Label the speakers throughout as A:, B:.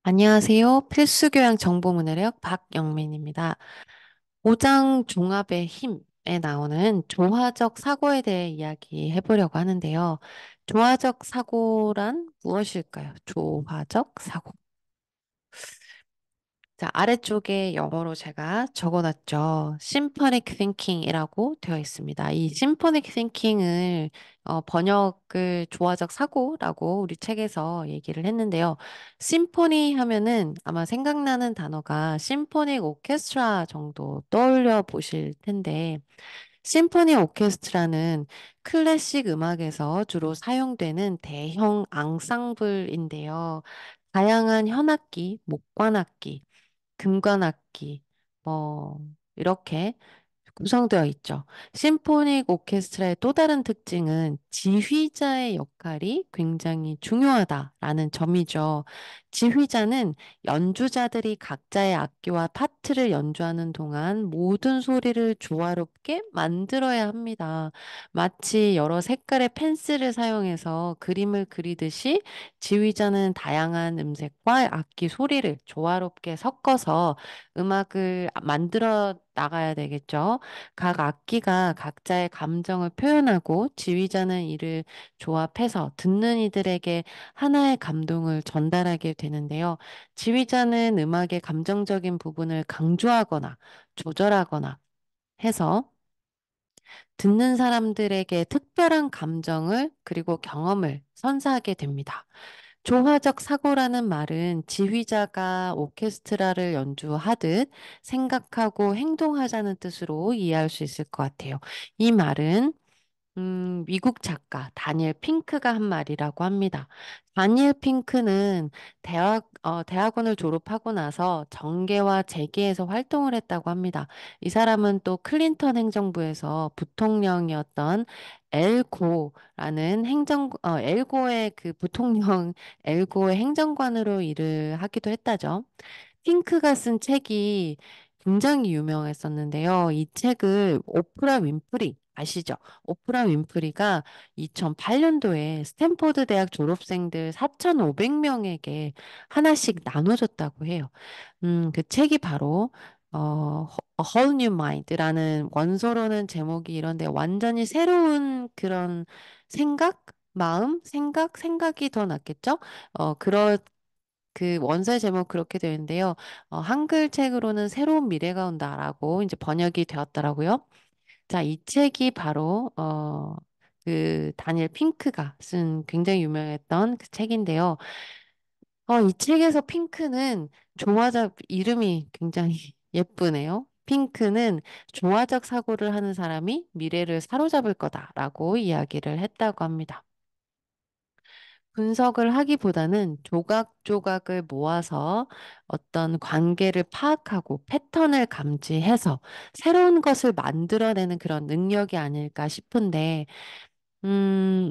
A: 안녕하세요. 필수교양 정보문해력 박영민입니다. 오장 종합의 힘에 나오는 조화적 사고에 대해 이야기해 보려고 하는데요. 조화적 사고란 무엇일까요? 조화적 사고. 자, 아래쪽에 영어로 제가 적어놨죠. Symphonic Thinking이라고 되어 있습니다. 이 Symphonic Thinking을 번역을 조화적 사고라고 우리 책에서 얘기를 했는데요. 심포니 하면은 아마 생각나는 단어가 심포닉 오케스트라 정도 떠올려 보실 텐데, 심포니 오케스트라는 클래식 음악에서 주로 사용되는 대형 앙상블인데요. 다양한 현악기, 목관악기, 금관악기, 뭐, 이렇게 구성되어 있죠. 심포닉 오케스트라의 또 다른 특징은 지휘자의 역할이 굉장히 중요하다라는 점이죠. 지휘자는 연주자들이 각자의 악기와 파트를 연주하는 동안 모든 소리를 조화롭게 만들어야 합니다. 마치 여러 색깔의 펜슬을 사용해서 그림을 그리듯이 지휘자는 다양한 음색과 악기 소리를 조화롭게 섞어서 음악을 만들어 나가야 되겠죠. 각 악기가 각자의 감정을 표현하고 지휘자는 이를 조합해서 듣는 이들에게 하나의 감동을 전달하게 되는데요. 지휘자는 음악의 감정적인 부분을 강조하거나 조절하거나 해서 듣는 사람들에게 특별한 감정을 그리고 경험을 선사하게 됩니다. 조화적 사고라는 말은 지휘자가 오케스트라를 연주하듯 생각하고 행동하자는 뜻으로 이해할 수 있을 것 같아요. 이 말은 미국 작가 다니엘 핑크가 한 말이라고 합니다. 다니엘 핑크는 대학원을 졸업하고 나서 정계와 재계에서 활동을 했다고 합니다. 이 사람은 또 클린턴 행정부에서 부통령이었던 엘고라는 엘고의 그 부통령 엘고의 행정관으로 일을 하기도 했다죠. 핑크가 쓴 책이 굉장히 유명했었는데요. 이 책을 오프라 윈프리 아시죠? 오프라 윈프리가 2008년도에 스탠포드 대학 졸업생들 4,500명에게 하나씩 나눠줬다고 해요. 그 책이 바로 A Whole New Mind라는 원서로는 제목이 이런데 완전히 새로운 그런 생각, 마음, 생각이 더 낫겠죠? 그런 그 원서의 제목 그렇게 되어 있는데요. 한글 책으로는 새로운 미래가 온다라고 이제 번역이 되었더라고요. 자, 이 책이 바로 그 다니엘 핑크가 쓴 굉장히 유명했던 그 책인데요. 이 책에서 핑크는 조화적 이름이 굉장히 예쁘네요. 핑크는 조화적 사고를 하는 사람이 미래를 사로잡을 거다라고 이야기를 했다고 합니다. 분석을 하기보다는 조각조각을 모아서 어떤 관계를 파악하고 패턴을 감지해서 새로운 것을 만들어내는 그런 능력이 아닐까 싶은데,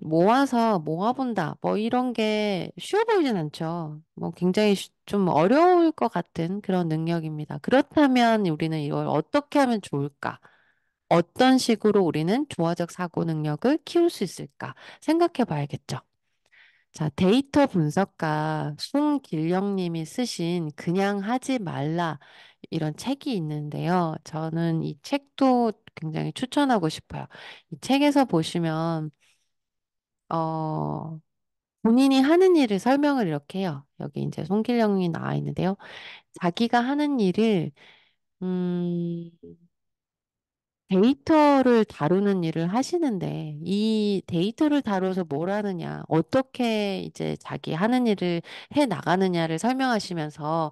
A: 모아서 모아본다. 뭐 이런 게 쉬워 보이진 않죠. 뭐 굉장히 좀 어려울 것 같은 그런 능력입니다. 그렇다면 우리는 이걸 어떻게 하면 좋을까? 어떤 식으로 우리는 조화적 사고 능력을 키울 수 있을까? 생각해 봐야겠죠. 자, 데이터 분석가 송길영 님이 쓰신 그냥 하지 말라 이런 책이 있는데요. 저는 이 책도 굉장히 추천하고 싶어요. 이 책에서 보시면 어, 본인이 하는 일을 설명을 이렇게 해요. 여기 이제 송길영이 나와 있는데요. 자기가 하는 일을 음, 데이터를 다루는 일을 하시는데 이 데이터를 다뤄서 뭘 하느냐, 어떻게 이제 자기 하는 일을 해 나가느냐를 설명하시면서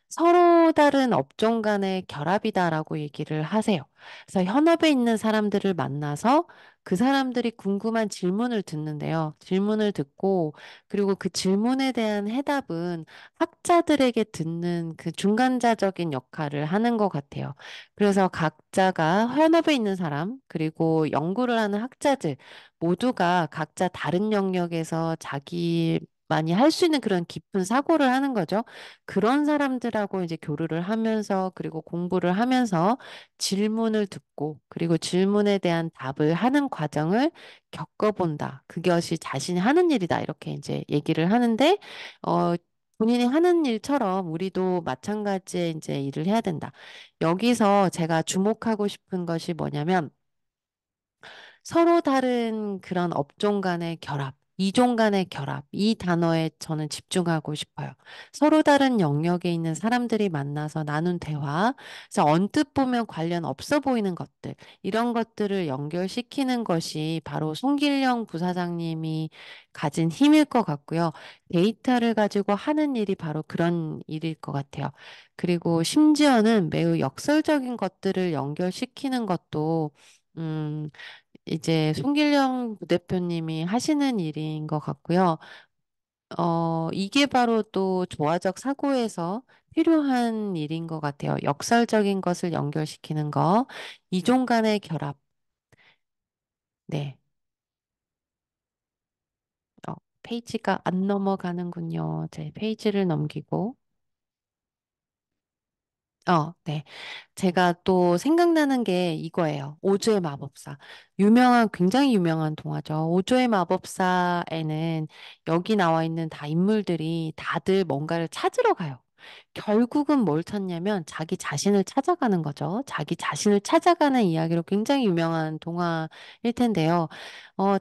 A: 서로 다른 업종 간의 결합이다라고 얘기를 하세요. 그래서 현업에 있는 사람들을 만나서 그 사람들이 궁금한 질문을 듣는데요. 질문을 듣고 그리고 그 질문에 대한 해답은 학자들에게 듣는 그 중간자적인 역할을 하는 것 같아요. 그래서 각자가 현업에 있는 사람, 그리고 연구를 하는 학자들 모두가 각자 다른 영역에서 자기만이 할 수 있는 그런 깊은 사고를 하는 거죠. 그런 사람들하고 이제 교류를 하면서, 그리고 공부를 하면서 질문을 듣고, 그리고 질문에 대한 답을 하는 과정을 겪어본다. 그것이 자신이 하는 일이다. 이렇게 이제 얘기를 하는데, 어, 본인이 하는 일처럼 우리도 마찬가지의 이제 일을 해야 된다. 여기서 제가 주목하고 싶은 것이 뭐냐면 서로 다른 그런 업종 간의 결합, 이종 간의 결합, 이 단어에 저는 집중하고 싶어요. 서로 다른 영역에 있는 사람들이 만나서 나눈 대화, 그래서 언뜻 보면 관련 없어 보이는 것들, 이런 것들을 연결시키는 것이 바로 송길영 부사장님이 가진 힘일 것 같고요. 데이터를 가지고 하는 일이 바로 그런 일일 것 같아요. 그리고 심지어는 매우 역설적인 것들을 연결시키는 것도 음, 이제 송길영 부대표님이 하시는 일인 것 같고요. 이게 바로 또 조화적 사고에서 필요한 일인 것 같아요. 역설적인 것을 연결시키는 거, 이종 간의 결합. 네. 어, 페이지가 안 넘어가는군요. 제 페이지를 넘기고. 네. 제가 또 생각나는 게 이거예요. 오즈의 마법사. 굉장히 유명한 동화죠. 오즈의 마법사에는 여기 나와 있는 다 인물들이 다들 뭔가를 찾으러 가요. 결국은 뭘 찾냐면 자기 자신을 찾아가는 거죠. 자기 자신을 찾아가는 이야기로 굉장히 유명한 동화일 텐데요.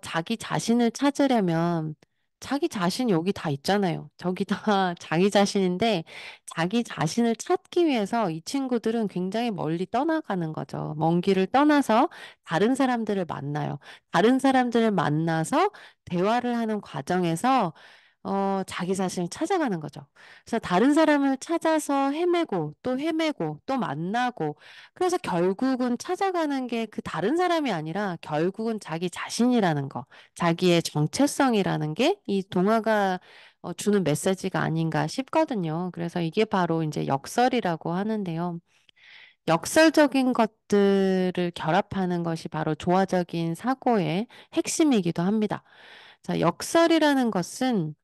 A: 자기 자신을 찾으려면 자기 자신 여기 다 있잖아요. 저기 다 자기 자신인데 자기 자신을 찾기 위해서 이 친구들은 굉장히 멀리 떠나가는 거죠. 먼 길을 떠나서 다른 사람들을 만나요. 다른 사람들을 만나서 대화를 하는 과정에서 자기 자신을 찾아가는 거죠. 그래서 다른 사람을 찾아서 헤매고 또 헤매고 또 만나고 그래서 결국은 찾아가는 게 그 다른 사람이 아니라 결국은 자기 자신이라는 거, 자기의 정체성이라는 게 이 동화가 주는 메시지가 아닌가 싶거든요. 그래서 이게 바로 이제 역설이라고 하는데요. 역설적인 것들을 결합하는 것이 바로 조화적인 사고의 핵심이기도 합니다. 자, 역설이라는 것은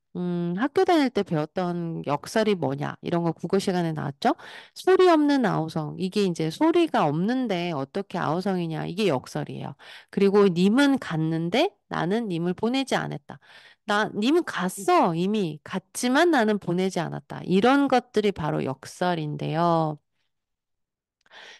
A: 학교 다닐 때 배웠던 역설이 뭐냐 이런 거 국어 시간에 나왔죠. 소리 없는 아우성 이게 이제 소리가 없는데 어떻게 아우성이냐 이게 역설이에요. 그리고 님은 갔는데 나는 님을 보내지 않았다. 님은 갔어 이미 갔지만 나는 보내지 않았다. 이런 것들이 바로 역설인데요.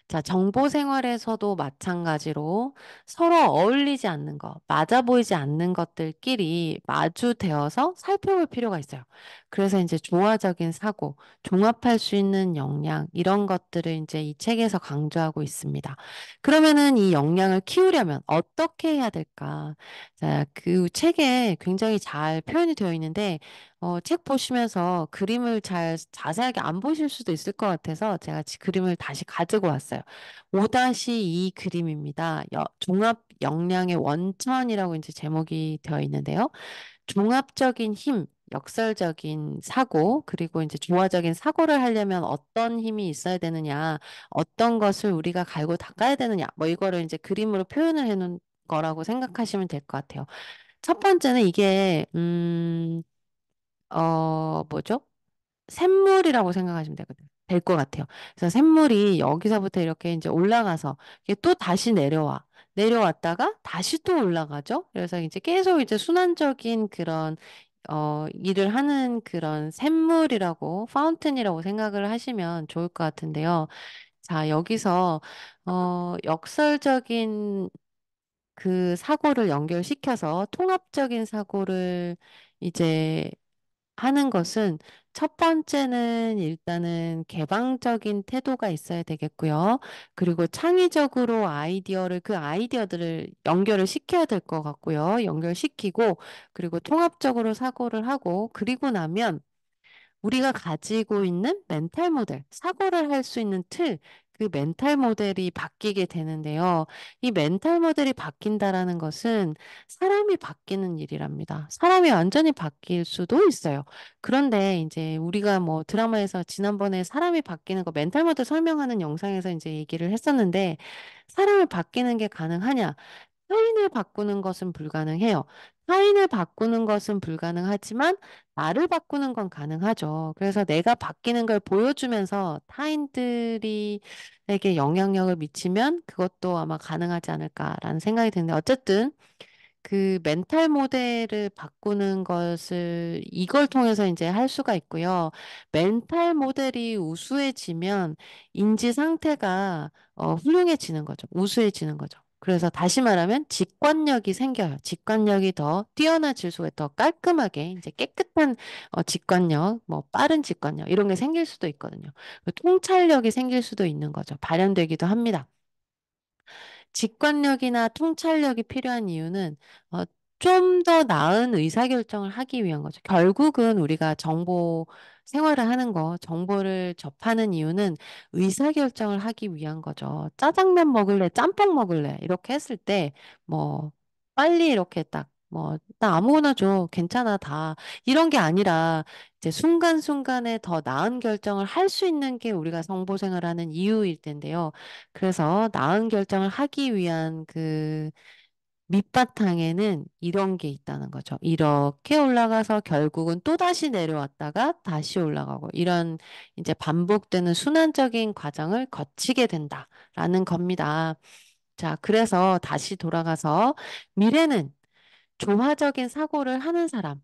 A: 자, 정보 생활에서도 마찬가지로 서로 어울리지 않는 것, 맞아 보이지 않는 것들끼리 마주되어서 살펴볼 필요가 있어요. 그래서 이제 조화적인 사고, 종합할 수 있는 역량, 이런 것들을 이제 이 책에서 강조하고 있습니다. 그러면은 이 역량을 키우려면 어떻게 해야 될까? 자, 그 책에 굉장히 잘 표현이 되어 있는데, 책 보시면서 그림을 잘 자세하게 안 보실 수도 있을 것 같아서 제가 그림을 다시 가지고 왔어요. 5-2 그림입니다. 종합 역량의 원천이라고 이제 제목이 되어 있는데요. 종합적인 힘, 역설적인 사고, 그리고 이제 조화적인 사고를 하려면 어떤 힘이 있어야 되느냐, 어떤 것을 우리가 갈고 닦아야 되느냐, 뭐 이거를 이제 그림으로 표현을 해놓은 거라고 생각하시면 될 것 같아요. 첫 번째는 이게, 뭐죠? 샘물이라고 생각하시면 되거든요. 될 것 같아요. 그래서 샘물이 여기서부터 이렇게 이제 올라가서 이게 또 다시 내려와. 내려왔다가 다시 또 올라가죠. 그래서 이제 계속 이제 순환적인 그런 일을 하는 그런 샘물이라고 파운틴이라고 생각을 하시면 좋을 것 같은데요. 자, 여기서 역설적인 그 사고를 연결시켜서 통합적인 사고를 이제 하는 것은 첫 번째는 일단은 개방적인 태도가 있어야 되겠고요. 그리고 창의적으로 그 아이디어들을 연결을 시켜야 될 것 같고요. 연결시키고, 그리고 통합적으로 사고를 하고, 그리고 나면 우리가 가지고 있는 멘탈 모델, 사고를 할 수 있는 틀, 그 멘탈 모델이 바뀌게 되는데요. 이 멘탈 모델이 바뀐다라는 것은 사람이 바뀌는 일이랍니다. 사람이 완전히 바뀔 수도 있어요. 그런데 이제 우리가 뭐 드라마에서 지난번에 사람이 바뀌는 거 멘탈 모델 설명하는 영상에서 이제 얘기를 했었는데 사람이 바뀌는 게 가능하냐? 타인을 바꾸는 것은 불가능해요. 타인을 바꾸는 것은 불가능하지만 나를 바꾸는 건 가능하죠. 그래서 내가 바뀌는 걸 보여주면서 타인들이 에게 영향력을 미치면 그것도 아마 가능하지 않을까라는 생각이 드는데 어쨌든 그 멘탈 모델을 바꾸는 것을 이걸 통해서 이제 할 수가 있고요. 멘탈 모델이 우수해지면 인지 상태가 훌륭해지는 거죠. 우수해지는 거죠. 그래서 다시 말하면 직관력이 생겨요. 직관력이 더 뛰어나질 수가 더 깔끔하게 이제 깨끗한 직관력, 뭐 빠른 직관력 이런 게 생길 수도 있거든요. 통찰력이 생길 수도 있는 거죠. 발현되기도 합니다. 직관력이나 통찰력이 필요한 이유는 좀 더 나은 의사결정을 하기 위한 거죠. 결국은 우리가 정보 생활을 하는 거, 정보를 접하는 이유는 의사결정을 하기 위한 거죠. 짜장면 먹을래, 짬뽕 먹을래, 이렇게 했을 때, 뭐, 빨리 이렇게 딱, 뭐, 나 아무거나 줘. 괜찮아, 다. 이런 게 아니라, 이제 순간순간에 더 나은 결정을 할 수 있는 게 우리가 정보 생활하는 이유일 텐데요. 그래서 나은 결정을 하기 위한 그 밑바탕에는 이런 게 있다는 거죠. 이렇게 올라가서 결국은 또다시 내려왔다가 다시 올라가고 이런 이제 반복되는 순환적인 과정을 거치게 된다라는 겁니다. 자, 그래서 다시 돌아가서 미래는 조화적인 사고를 하는 사람,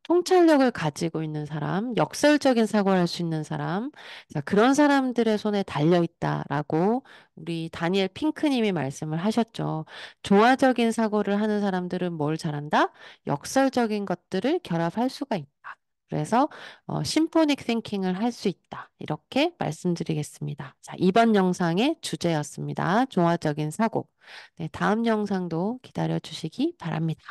A: 통찰력을 가지고 있는 사람, 역설적인 사고를 할 수 있는 사람, 자, 그런 사람들의 손에 달려 있다라고 우리 다니엘 핑크님이 말씀을 하셨죠. 조화적인 사고를 하는 사람들은 뭘 잘한다? 역설적인 것들을 결합할 수가 있다. 그래서 심포닉 띵킹을 할 수 있다. 이렇게 말씀드리겠습니다. 자, 이번 영상의 주제였습니다. 조화적인 사고. 네, 다음 영상도 기다려 주시기 바랍니다.